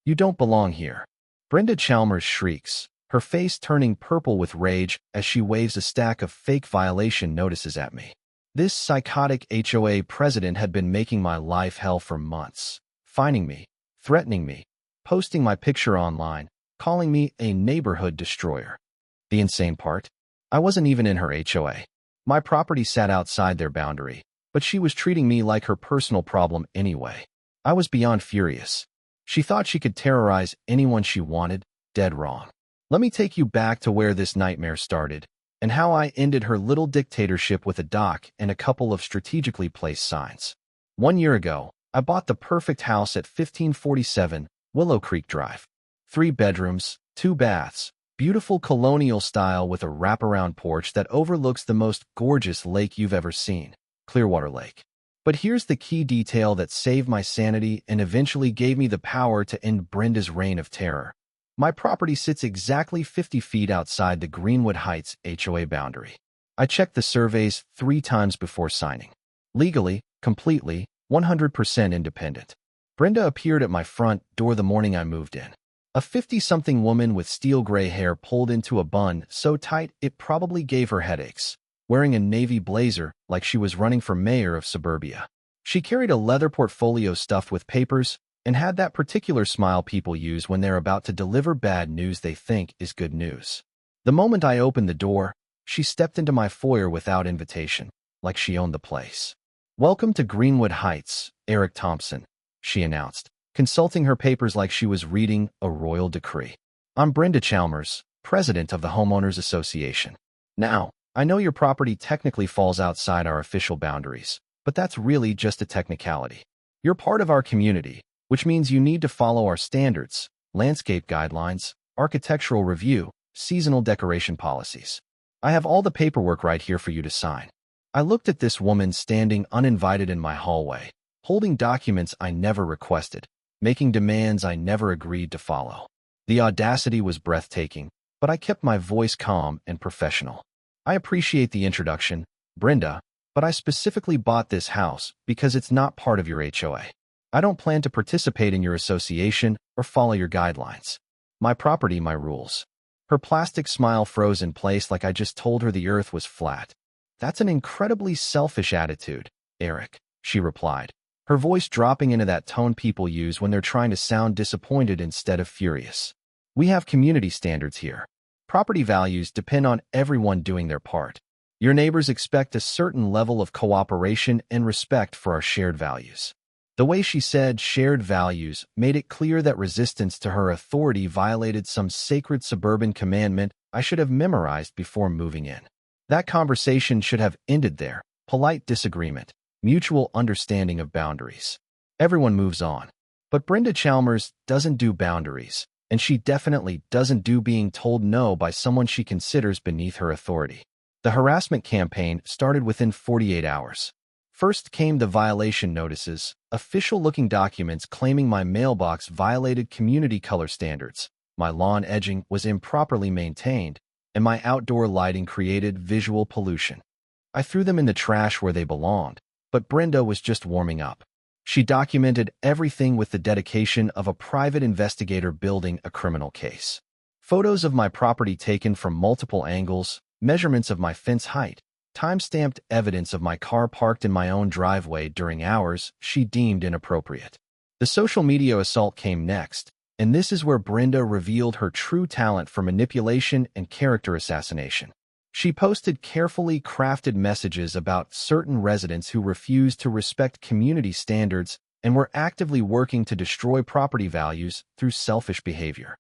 You don't belong here. Brenda Chalmers shrieks, her face turning purple with rage as she waves a stack of fake violation notices at me. This psychotic HOA president had been making my life hell for months, fining me, threatening me, posting my picture online, calling me a neighborhood destroyer. The insane part? I wasn't even in her HOA. My property sat outside their boundary, but she was treating me like her personal problem anyway. I was beyond furious. She thought she could terrorize anyone she wanted, dead wrong. Let me take you back to where this nightmare started, and how I ended her little dictatorship with a dock and a couple of strategically placed signs. 1 year ago, I bought the perfect house at 1547 Willow Creek Drive. 3 bedrooms, 2 baths, beautiful colonial style with a wraparound porch that overlooks the most gorgeous lake you've ever seen, Clearwater Lake. But here's the key detail that saved my sanity and eventually gave me the power to end Brenda's reign of terror. My property sits exactly 50 feet outside the Greenwood Heights HOA boundary. I checked the surveys 3 times before signing. Legally, completely, 100% independent. Brenda appeared at my front door the morning I moved in. A 50-something woman with steel gray hair pulled into a bun so tight it probably gave her headaches, wearing a navy blazer like she was running for mayor of suburbia. She carried a leather portfolio stuffed with papers and had that particular smile people use when they're about to deliver bad news they think is good news. The moment I opened the door, she stepped into my foyer without invitation, like she owned the place. "Welcome to Greenwood Heights, Eric Thompson," she announced, consulting her papers like she was reading a royal decree. "I'm Brenda Chalmers, president of the Homeowners Association. Now, I know your property technically falls outside our official boundaries, but that's really just a technicality. You're part of our community, which means you need to follow our standards, landscape guidelines, architectural review, seasonal decoration policies. I have all the paperwork right here for you to sign." I looked at this woman standing uninvited in my hallway, holding documents I never requested, making demands I never agreed to follow. The audacity was breathtaking, but I kept my voice calm and professional. "I appreciate the introduction, Brenda, but I specifically bought this house because it's not part of your HOA. I don't plan to participate in your association or follow your guidelines. My property, my rules." Her plastic smile froze in place like I just told her the earth was flat. "That's an incredibly selfish attitude, Eric," she replied, her voice dropping into that tone people use when they're trying to sound disappointed instead of furious. "We have community standards here. Property values depend on everyone doing their part. Your neighbors expect a certain level of cooperation and respect for our shared values." The way she said shared values made it clear that resistance to her authority violated some sacred suburban commandment I should have memorized before moving in. That conversation should have ended there. Polite disagreement, mutual understanding of boundaries. Everyone moves on. But Brenda Chalmers doesn't do boundaries, and she definitely doesn't do being told no by someone she considers beneath her authority. The harassment campaign started within 48 hours. First came the violation notices, official-looking documents claiming my mailbox violated community color standards, my lawn edging was improperly maintained, and my outdoor lighting created visual pollution. I threw them in the trash where they belonged, but Brenda was just warming up. She documented everything with the dedication of a private investigator building a criminal case. Photos of my property taken from multiple angles, measurements of my fence height, time-stamped evidence of my car parked in my own driveway during hours she deemed inappropriate. The social media assault came next, and this is where Brenda revealed her true talent for manipulation and character assassination. She posted carefully crafted messages about certain residents who refused to respect community standards and were actively working to destroy property values through selfish behavior.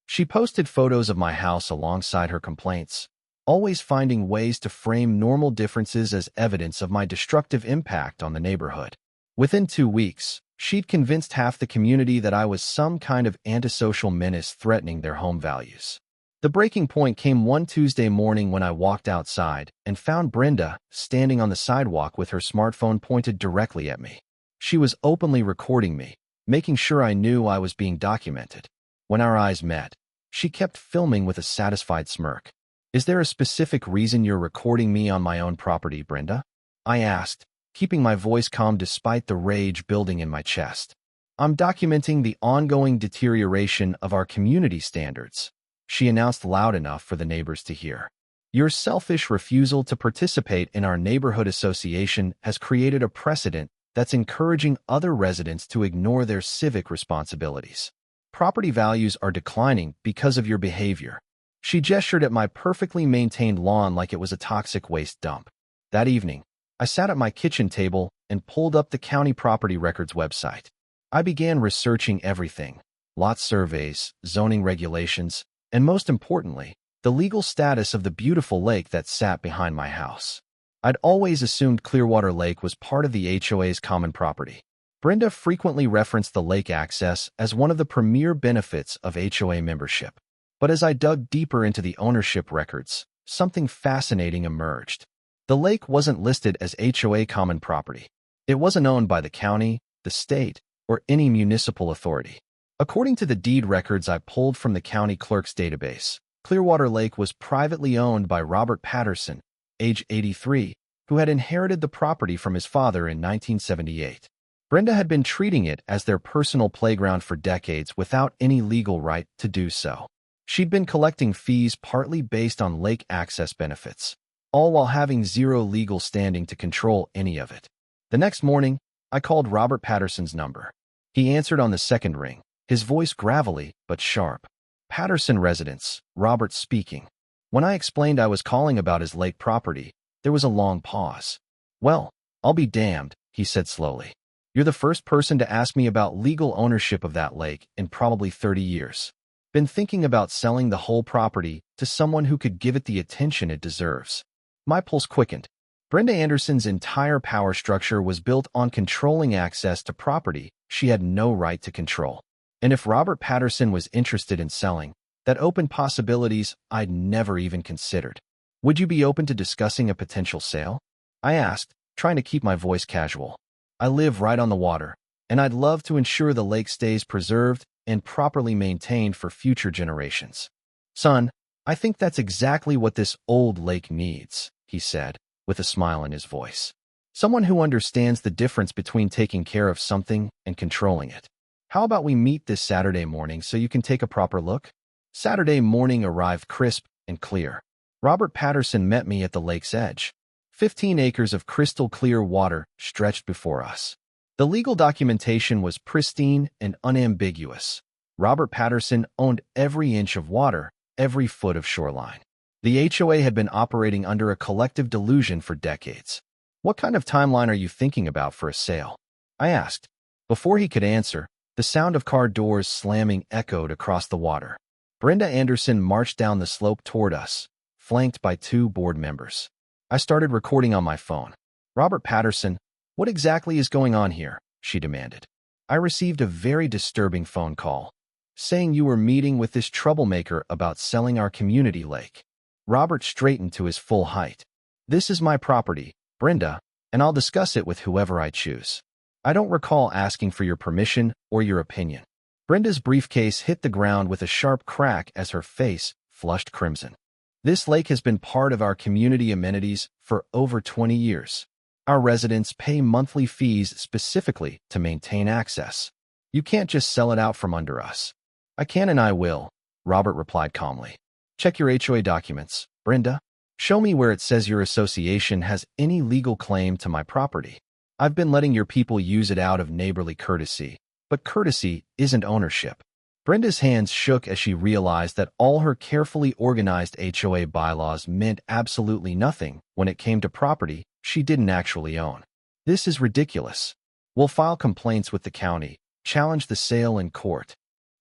She posted photos of my house alongside her complaints, always finding ways to frame normal differences as evidence of my destructive impact on the neighborhood. Within 2 weeks, she'd convinced half the community that I was some kind of antisocial menace threatening their home values. The breaking point came one Tuesday morning when I walked outside and found Brenda standing on the sidewalk with her smartphone pointed directly at me. She was openly recording me, making sure I knew I was being documented. When our eyes met, she kept filming with a satisfied smirk. "Is there a specific reason you're recording me on my own property, Brenda?" I asked, keeping my voice calm despite the rage building in my chest. I'm documenting the ongoing deterioration of our community standards, she announced loud enough for the neighbors to hear. Your selfish refusal to participate in our neighborhood association has created a precedent that's encouraging other residents to ignore their civic responsibilities. Property values are declining because of your behavior. She gestured at my perfectly maintained lawn like it was a toxic waste dump. That evening, I sat at my kitchen table and pulled up the county property records website. I began researching everything: lot surveys, zoning regulations, and most importantly, the legal status of the beautiful lake that sat behind my house. I'd always assumed Clearwater Lake was part of the HOA's common property. Brenda frequently referenced the lake access as one of the premier benefits of HOA membership. But as I dug deeper into the ownership records, something fascinating emerged. The lake wasn't listed as HOA common property. It wasn't owned by the county, the state, or any municipal authority. According to the deed records I pulled from the county clerk's database, Clearwater Lake was privately owned by Robert Patterson, age 83, who had inherited the property from his father in 1978. Brenda had been treating it as their personal playground for decades without any legal right to do so. She'd been collecting fees partly based on lake access benefits, all while having zero legal standing to control any of it. The next morning, I called Robert Patterson's number. He answered on the second ring, his voice gravelly but sharp. Patterson residence, Robert speaking. When I explained I was calling about his lake property, there was a long pause. Well, I'll be damned, he said slowly. You're the first person to ask me about legal ownership of that lake in probably 30 years. Been thinking about selling the whole property to someone who could give it the attention it deserves. My pulse quickened. Brenda Anderson's entire power structure was built on controlling access to property she had no right to control. And if Robert Patterson was interested in selling, that opened possibilities I'd never even considered. Would you be open to discussing a potential sale? I asked, trying to keep my voice casual. I live right on the water, and I'd love to ensure the lake stays preserved and properly maintained for future generations. Son, I think that's exactly what this old lake needs, he said, with a smile in his voice. Someone who understands the difference between taking care of something and controlling it. How about we meet this Saturday morning so you can take a proper look? Saturday morning arrived crisp and clear. Robert Patterson met me at the lake's edge. 15 acres of crystal clear water stretched before us. The legal documentation was pristine and unambiguous. Robert Patterson owned every inch of water, every foot of shoreline. The HOA had been operating under a collective delusion for decades. What kind of timeline are you thinking about for a sale? I asked. Before he could answer, the sound of car doors slamming echoed across the water. Brenda Anderson marched down the slope toward us, flanked by 2 board members. I started recording on my phone. Robert Patterson, what exactly is going on here? She demanded. I received a very disturbing phone call, saying you were meeting with this troublemaker about selling our community lake. Robert straightened to his full height. This is my property, Brenda, and I'll discuss it with whoever I choose. I don't recall asking for your permission or your opinion. Brenda's briefcase hit the ground with a sharp crack as her face flushed crimson. This lake has been part of our community amenities for over 20 years. Our residents pay monthly fees specifically to maintain access. You can't just sell it out from under us. I can and I will, Robert replied calmly. Check your HOA documents, Brenda. Show me where it says your association has any legal claim to my property. I've been letting your people use it out of neighborly courtesy, but courtesy isn't ownership. Brenda's hands shook as she realized that all her carefully organized HOA bylaws meant absolutely nothing when it came to property she didn't actually own. This is ridiculous. We'll file complaints with the county, challenge the sale in court.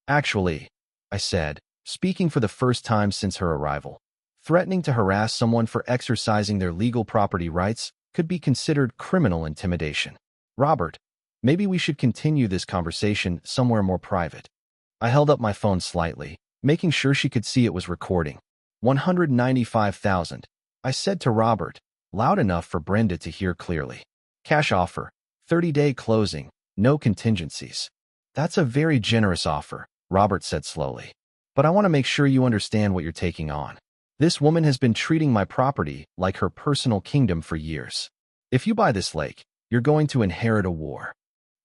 Actually, I said, speaking for the first time since her arrival, threatening to harass someone for exercising their legal property rights could be considered criminal intimidation. Robert, maybe we should continue this conversation somewhere more private. I held up my phone slightly, making sure she could see it was recording. 195,000, I said to Robert, loud enough for Brenda to hear clearly. Cash offer, 30-day closing, no contingencies. That's a very generous offer, Robert said slowly. But I want to make sure you understand what you're taking on. This woman has been treating my property like her personal kingdom for years. If you buy this lake, you're going to inherit a war.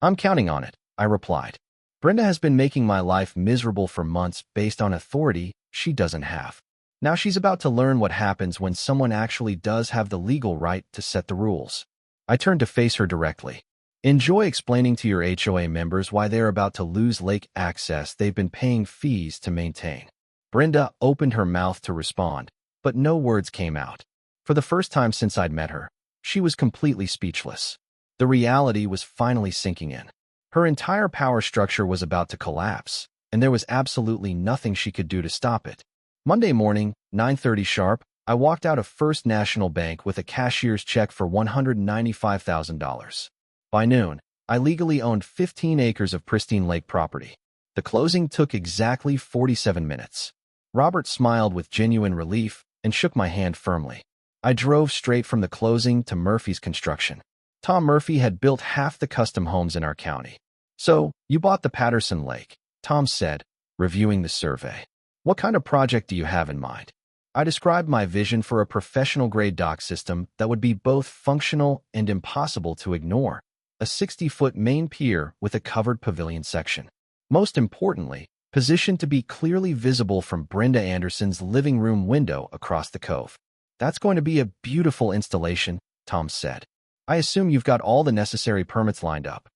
I'm counting on it, I replied. Brenda has been making my life miserable for months based on authority she doesn't have. Now she's about to learn what happens when someone actually does have the legal right to set the rules. I turned to face her directly. Enjoy explaining to your HOA members why they're about to lose lake access they've been paying fees to maintain. Brenda opened her mouth to respond, but no words came out. For the first time since I'd met her, she was completely speechless. The reality was finally sinking in. Her entire power structure was about to collapse, and there was absolutely nothing she could do to stop it. Monday morning, 9:30 sharp, I walked out of First National Bank with a cashier's check for $195,000. By noon, I legally owned 15 acres of pristine lake property. The closing took exactly 47 minutes. Robert smiled with genuine relief and shook my hand firmly. I drove straight from the closing to Murphy's construction. Tom Murphy had built half the custom homes in our county. So, you bought the Patterson Lake, Tom said, reviewing the survey. What kind of project do you have in mind? I described my vision for a professional-grade dock system that would be both functional and impossible to ignore. A 60-foot main pier with a covered pavilion section. Most importantly, positioned to be clearly visible from Brenda Anderson's living room window across the cove. That's going to be a beautiful installation, Tom said. I assume you've got all the necessary permits lined up.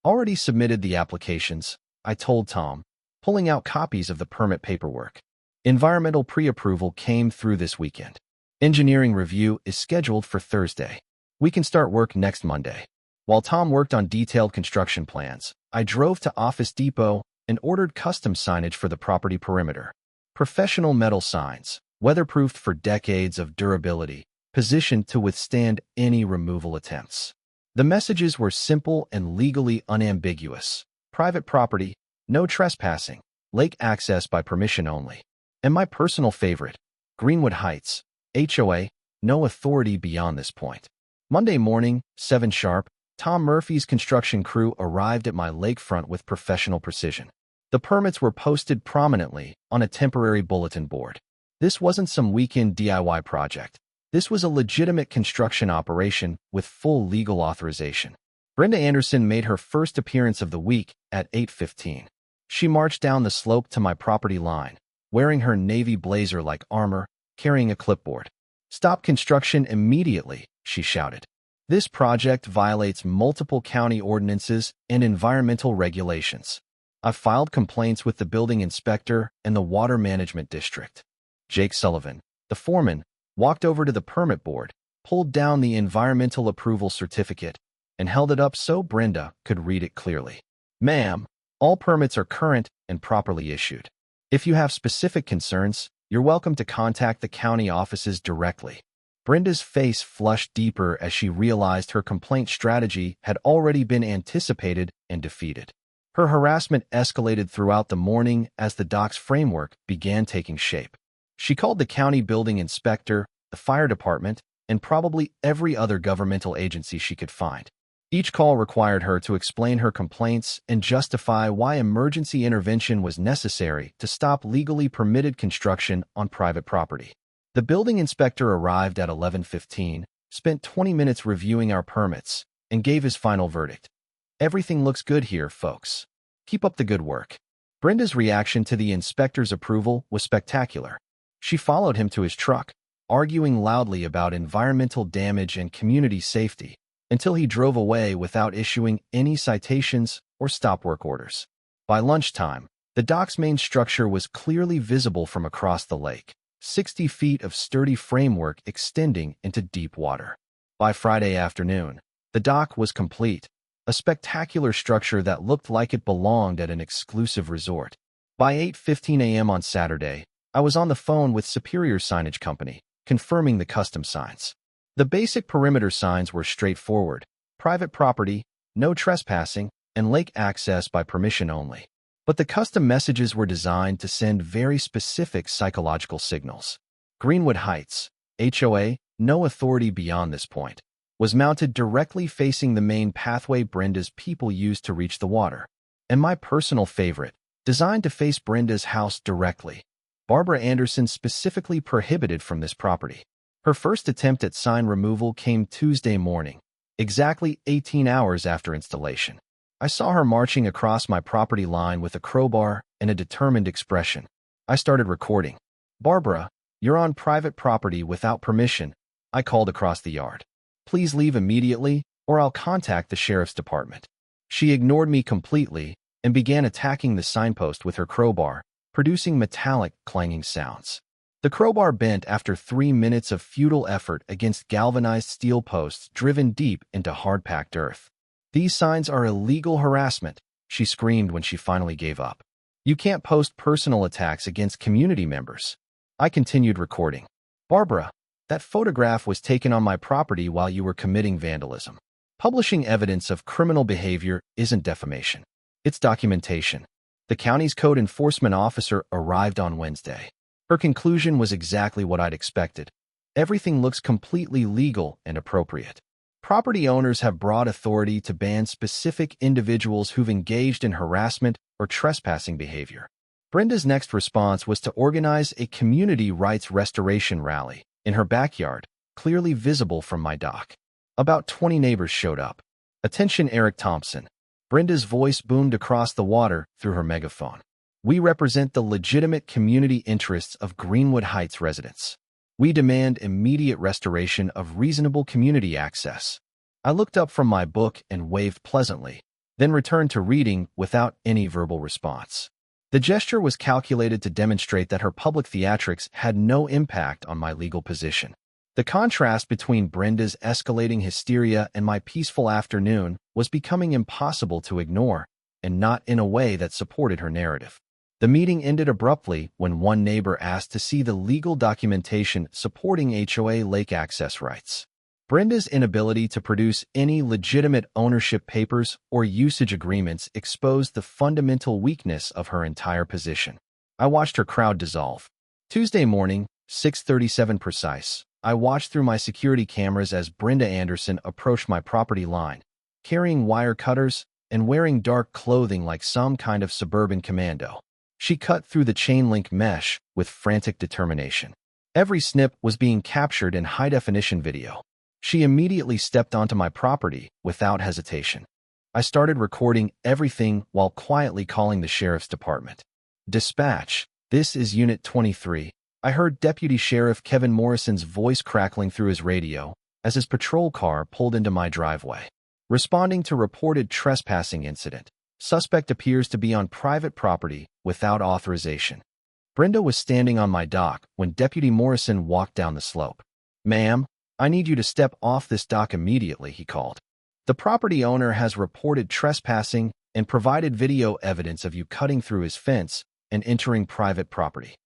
Already submitted the applications, I told Tom, pulling out copies of the permit paperwork. Environmental pre-approval came through this weekend. Engineering review is scheduled for Thursday. We can start work next Monday. While Tom worked on detailed construction plans, I drove to Office Depot and ordered custom signage for the property perimeter. Professional metal signs, weatherproofed for decades of durability, positioned to withstand any removal attempts. The messages were simple and legally unambiguous. Private property, no trespassing, lake access by permission only. And my personal favorite, Greenwood Heights, HOA, no authority beyond this point. Monday morning, 7 sharp, Tom Murphy's construction crew arrived at my lakefront with professional precision. The permits were posted prominently on a temporary bulletin board. This wasn't some weekend DIY project. This was a legitimate construction operation with full legal authorization. Brenda Anderson made her first appearance of the week at 8:15. She marched down the slope to my property line, wearing her navy blazer-like armor, carrying a clipboard. "Stop construction immediately," she shouted. "This project violates multiple county ordinances and environmental regulations. I've filed complaints with the building inspector and the water management district." Jake Sullivan, the foreman, walked over to the permit board, pulled down the environmental approval certificate, and held it up so Brenda could read it clearly. "Ma'am, all permits are current and properly issued. If you have specific concerns, you're welcome to contact the county offices directly." Brenda's face flushed deeper as she realized her complaint strategy had already been anticipated and defeated. Her harassment escalated throughout the morning as the dock's framework began taking shape. She called the county building inspector, the fire department, and probably every other governmental agency she could find. Each call required her to explain her complaints and justify why emergency intervention was necessary to stop legally permitted construction on private property. The building inspector arrived at 11:15, spent 20 minutes reviewing our permits, and gave his final verdict. "Everything looks good here, folks. Keep up the good work." Brenda's reaction to the inspector's approval was spectacular. She followed him to his truck, arguing loudly about environmental damage and community safety, until he drove away without issuing any citations or stop work orders. By lunchtime, the dock's main structure was clearly visible from across the lake, 60 feet of sturdy framework extending into deep water. By Friday afternoon, the dock was complete, a spectacular structure that looked like it belonged at an exclusive resort. By 8:15 a.m. on Saturday, I was on the phone with Superior Signage Company, confirming the custom signs. The basic perimeter signs were straightforward: private property, no trespassing, and lake access by permission only. But the custom messages were designed to send very specific psychological signals. Greenwood Heights, HOA, no authority beyond this point, was mounted directly facing the main pathway Brenda's people used to reach the water. And my personal favorite, designed to face Brenda's house directly. Barbara Anderson specifically prohibited from this property. Her first attempt at sign removal came Tuesday morning, exactly 18 hours after installation. I saw her marching across my property line with a crowbar and a determined expression. I started recording. "Barbara, you're on private property without permission," I called across the yard. "Please leave immediately, or I'll contact the sheriff's department." She ignored me completely and began attacking the signpost with her crowbar, producing metallic, clanging sounds. The crowbar bent after 3 minutes of futile effort against galvanized steel posts driven deep into hard-packed earth. "These signs are illegal harassment," she screamed when she finally gave up. "You can't post personal attacks against community members." I continued recording. "Barbara, that photograph was taken on my property while you were committing vandalism. Publishing evidence of criminal behavior isn't defamation. It's documentation." The county's code enforcement officer arrived on Wednesday. Her conclusion was exactly what I'd expected. "Everything looks completely legal and appropriate. Property owners have broad authority to ban specific individuals who've engaged in harassment or trespassing behavior." Brenda's next response was to organize a community rights restoration rally in her backyard, clearly visible from my dock. About 20 neighbors showed up. "Attention, Eric Thompson." Brenda's voice boomed across the water through her megaphone. "We represent the legitimate community interests of Greenwood Heights residents. We demand immediate restoration of reasonable community access." I looked up from my book and waved pleasantly, then returned to reading without any verbal response. The gesture was calculated to demonstrate that her public theatrics had no impact on my legal position. The contrast between Brenda's escalating hysteria and my peaceful afternoon was becoming impossible to ignore, and not in a way that supported her narrative. The meeting ended abruptly when one neighbor asked to see the legal documentation supporting HOA lake access rights. Brenda's inability to produce any legitimate ownership papers or usage agreements exposed the fundamental weakness of her entire position. I watched her crowd dissolve. Tuesday morning, 6:37 precise, I watched through my security cameras as Brenda Anderson approached my property line, carrying wire cutters and wearing dark clothing like some kind of suburban commando. She cut through the chain-link mesh with frantic determination. Every snip was being captured in high-definition video. She immediately stepped onto my property without hesitation. I started recording everything while quietly calling the sheriff's department. "Dispatch, this is Unit 23. I heard Deputy Sheriff Kevin Morrison's voice crackling through his radio as his patrol car pulled into my driveway. Responding to reported trespassing incident. Suspect appears to be on private property without authorization." Brenda was standing on my dock when Deputy Morrison walked down the slope. "Ma'am, I need you to step off this dock immediately," he called. "The property owner has reported trespassing and provided video evidence of you cutting through his fence and entering private property."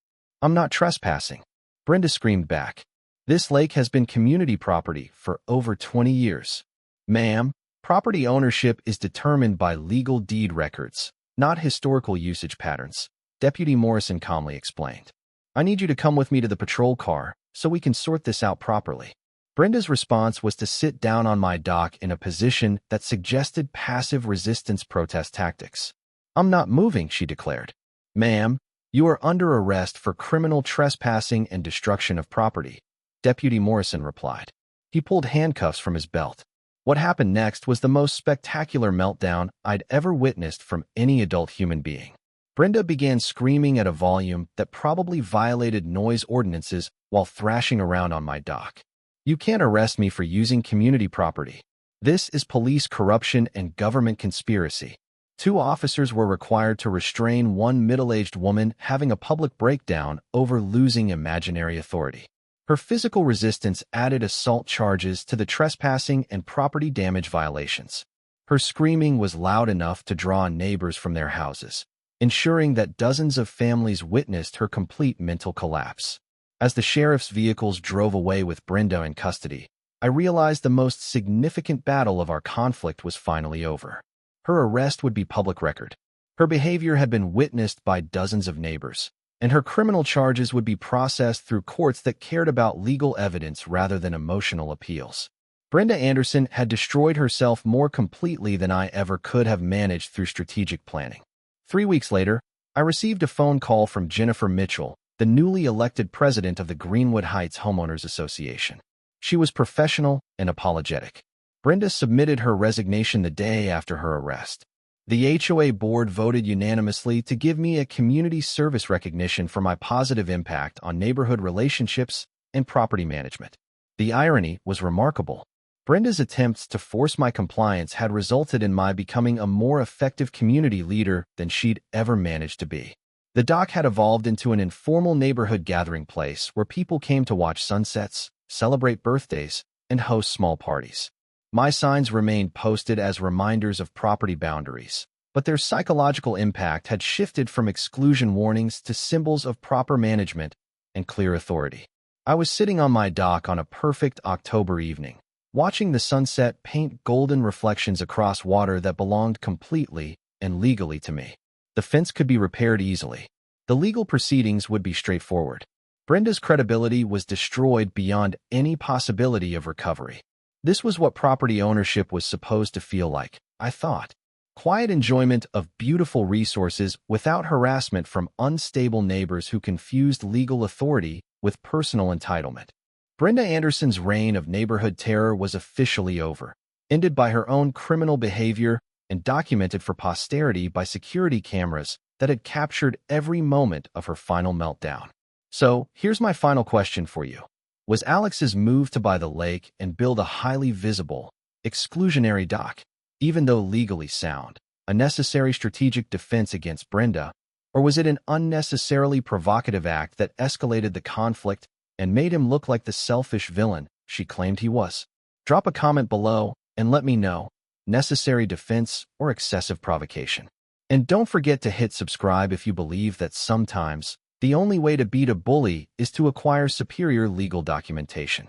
"I'm not trespassing," Brenda screamed back. "This lake has been community property for over 20 years. Ma'am, property ownership is determined by legal deed records, not historical usage patterns," Deputy Morrison calmly explained. "I need you to come with me to the patrol car so we can sort this out properly." Brenda's response was to sit down on my dock in a position that suggested passive resistance protest tactics. "I'm not moving," she declared. "Ma'am, you are under arrest for criminal trespassing and destruction of property," Deputy Morrison replied. He pulled handcuffs from his belt. What happened next was the most spectacular meltdown I'd ever witnessed from any adult human being. Brenda began screaming at a volume that probably violated noise ordinances while thrashing around on my dock. "You can't arrest me for using community property. This is police corruption and government conspiracy." 2 officers were required to restrain one middle-aged woman having a public breakdown over losing imaginary authority. Her physical resistance added assault charges to the trespassing and property damage violations. Her screaming was loud enough to draw neighbors from their houses, ensuring that dozens of families witnessed her complete mental collapse. As the sheriff's vehicles drove away with Brenda in custody, I realized the most significant battle of our conflict was finally over. Her arrest would be public record. Her behavior had been witnessed by dozens of neighbors, and her criminal charges would be processed through courts that cared about legal evidence rather than emotional appeals. Brenda Anderson had destroyed herself more completely than I ever could have managed through strategic planning. 3 weeks later, I received a phone call from Jennifer Mitchell, the newly elected president of the Greenwood Heights Homeowners Association. She was professional and apologetic. Brenda submitted her resignation the day after her arrest. The HOA board voted unanimously to give me a community service recognition for my positive impact on neighborhood relationships and property management. The irony was remarkable. Brenda's attempts to force my compliance had resulted in my becoming a more effective community leader than she'd ever managed to be. The dock had evolved into an informal neighborhood gathering place where people came to watch sunsets, celebrate birthdays, and host small parties. My signs remained posted as reminders of property boundaries, but their psychological impact had shifted from exclusion warnings to symbols of proper management and clear authority. I was sitting on my dock on a perfect October evening, watching the sunset paint golden reflections across water that belonged completely and legally to me. The fence could be repaired easily. The legal proceedings would be straightforward. Brenda's credibility was destroyed beyond any possibility of recovery. This was what property ownership was supposed to feel like, I thought. Quiet enjoyment of beautiful resources without harassment from unstable neighbors who confused legal authority with personal entitlement. Brenda Anderson's reign of neighborhood terror was officially over, ended by her own criminal behavior and documented for posterity by security cameras that had captured every moment of her final meltdown. So, here's my final question for you. Was Alex's move to buy the lake and build a highly visible, exclusionary dock, even though legally sound, a necessary strategic defense against Brenda, or was it an unnecessarily provocative act that escalated the conflict and made him look like the selfish villain she claimed he was? Drop a comment below and let me know, necessary defense or excessive provocation. And don't forget to hit subscribe if you believe that sometimes the only way to beat a bully is to acquire superior legal documentation.